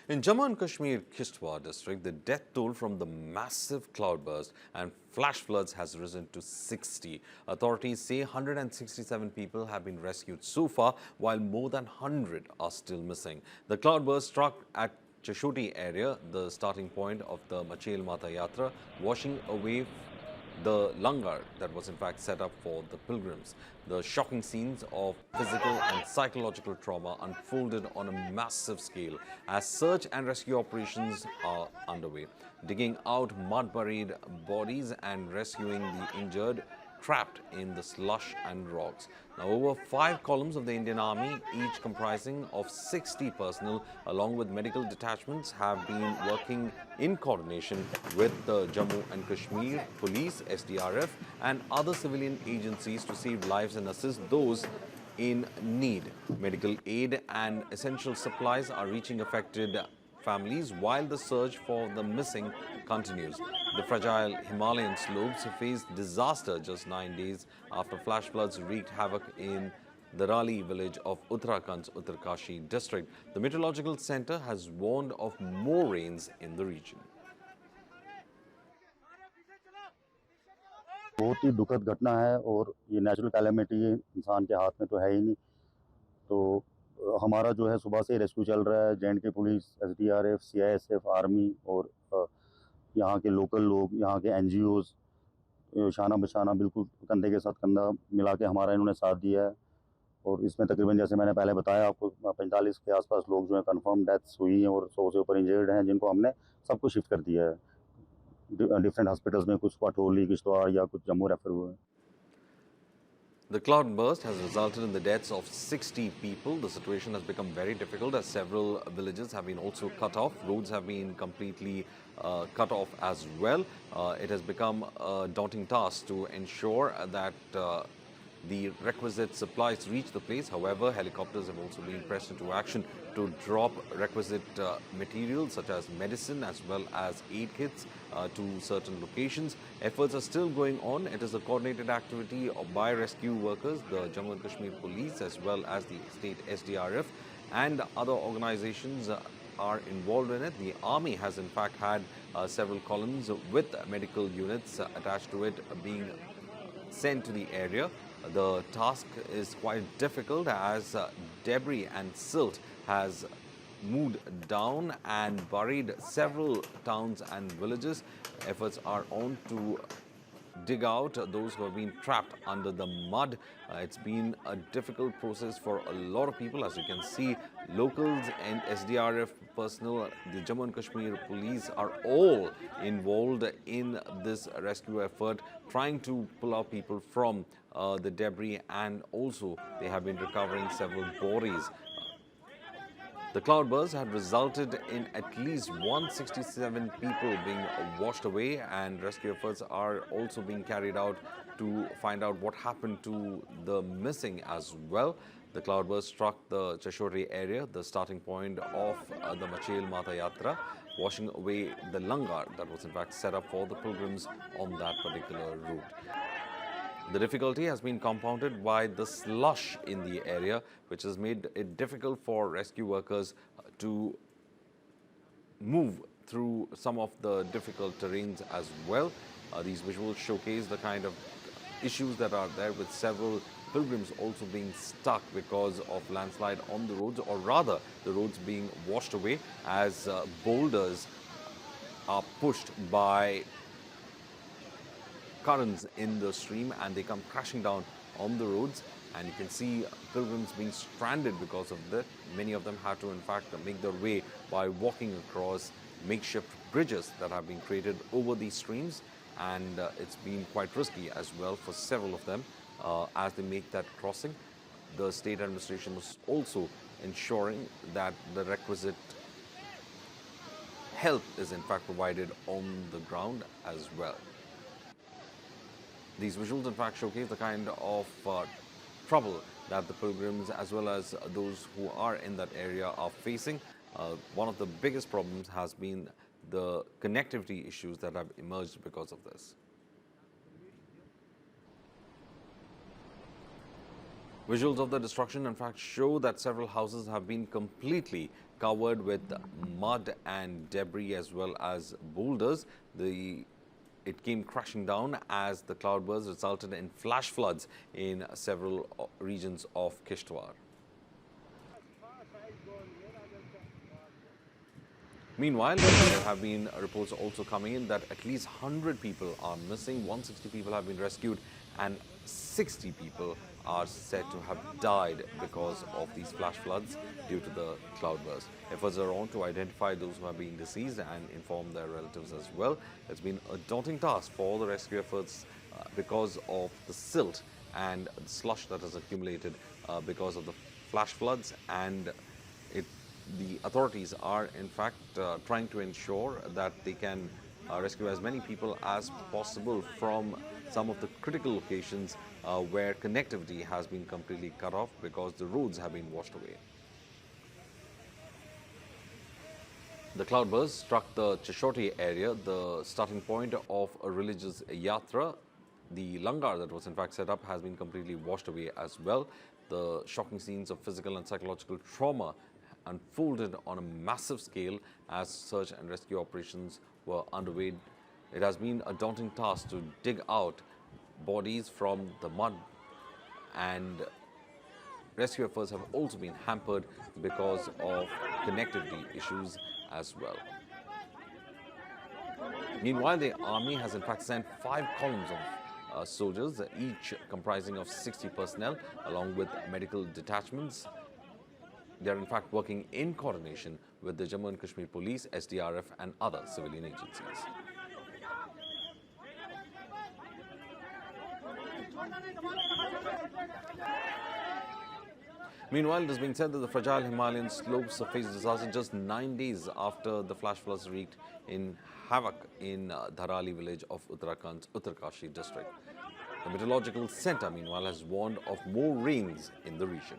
In Jammu and Kashmir, Kishtwar district, the death toll from the massive cloudburst and flash floods has risen to 60. Authorities say 167 people have been rescued so far, while more than 100 are still missing. The cloudburst struck at Chashoti area, the starting point of the Machail Mata Yatra, washing away the langar that was in fact set up for the pilgrims. The shocking scenes of physical and psychological trauma unfolded on a massive scale as search and rescue operations are underway. Digging out mud-buried bodies and rescuing the injured trapped in the slush and rocks. Now, over 5 columns of the Indian Army, each comprising of 60 personnel, along with medical detachments, have been working in coordination with the Jammu and Kashmir Police, SDRF, and other civilian agencies to save lives and assist those in need. Medical aid and essential supplies are reaching affected families while the search for the missing continues. The fragile Himalayan slopes faced disaster just 9 days after flash floods wreaked havoc in the Rali village of Uttarakhand's Uttarkashi district. The Meteorological Center has warned of more rains in the region. बहुत ही दुखद घटना है और ये natural calamity इंसान के हाथ में तो है ही नहीं। तो हमारा जो है सुबह से रेस्क्यू चल रहा है। जे&के पुलिस, एसडीआरएफ, सीआईएसएफ, आर्मी और यहाँ के लोकल लोग, यहाँ के एनजीओज शाना बशाना बिल्कुल कंधे के साथ कंधा मिला के हमारा इन्होंने साथ दिया है। और इसमें तकरीबन जैसे मैंने पहले बताया आपको 45 के आसपास लोग जो हैं कंफर्म डेथ्स हुई हैं और 100 से ऊपर इंजर्ड हैं, जिनको हमने सबको शिफ्ट कर दिया है डिफरेंट हॉस्पिटल्स में। कुछ अठौली, किश्तवाड़ या कुछ जम्मू रेफर हुए हैं। The cloudburst has resulted in the deaths of 60 people. The situation has become very difficult as several villages have been also cut off. Roads have been completely cut off as well. It has become a daunting task to ensure that the requisite supplies reach the place. However, helicopters have also been pressed into action to drop requisite materials such as medicine as well as aid kits to certain locations. Efforts are still going on. It is a coordinated activity by rescue workers, the Jammu and Kashmir Police as well as the state SDRF, and other organizations are involved in it. The army has in fact had several columns with medical units attached to it being sent to the area. The task is quite difficult as debris and silt has moved down and buried several towns and villages. Efforts are on to dig out those who have been trapped under the mud. It's been a difficult process for a lot of people. As you can see, locals and SDRF personnel, the Jammu and Kashmir police are all involved in this rescue effort, trying to pull out people from the debris, and also they have been recovering several bodies. The cloudburst had resulted in at least 167 people being washed away, and rescue efforts are also being carried out to find out what happened to the missing as well. The cloudburst struck the Chashoti area, the starting point of the Machail Mata Yatra, washing away the langar that was in fact set up for the pilgrims on that particular route. The difficulty has been compounded by the slush in the area, which has made it difficult for rescue workers to move through some of the difficult terrains as well. These visuals showcase the kind of issues that are there, with several pilgrims also being stuck because of landslide on the roads, or rather the roads being washed away as boulders are pushed by currents in the stream and they come crashing down on the roads. And you can see pilgrims being stranded because of that. Many of them had to in fact make their way by walking across makeshift bridges that have been created over these streams, and it's been quite risky as well for several of them as they make that crossing. The state administration was also ensuring that the requisite help is in fact provided on the ground as well. These visuals in fact showcase the kind of trouble that the pilgrims as well as those who are in that area are facing. One of the biggest problems has been the connectivity issues that have emerged because of this. Visuals of the destruction in fact show that several houses have been completely covered with mud and debris as well as boulders. It came crashing down as the cloudburst resulted in flash floods in several regions of Kishtwar. Meanwhile, there have been reports also coming in that at least 100 people are missing, 160 people have been rescued, and 60 people are said to have died because of these flash floods due to the cloudburst. Efforts are on to identify those who have been deceased and inform their relatives as well. It's been a daunting task for the rescue efforts because of the silt and the slush that has accumulated because of the flash floods, and the authorities are in fact trying to ensure that they can rescue as many people as possible from some of the critical locations where connectivity has been completely cut off because the roads have been washed away. The cloudburst struck the Chashoti area, the starting point of a religious yatra. The langar that was in fact set up has been completely washed away as well. The shocking scenes of physical and psychological trauma unfolded on a massive scale as search and rescue operations were underway. It has been a daunting task to dig out bodies from the mud, and rescue efforts have also been hampered because of connectivity issues as well. Meanwhile, the army has in fact sent 5 columns of soldiers, each comprising of 60 personnel, along with medical detachments. They are in fact working in coordination with the Jammu and Kashmir Police, SDRF and other civilian agencies. Meanwhile, it is being said that the fragile Himalayan slopes faced disaster just 9 days after the flash floods wreaked in havoc in Dharali village of Uttarakhand's Uttarkashi district. The Meteorological Center, meanwhile, has warned of more rains in the region.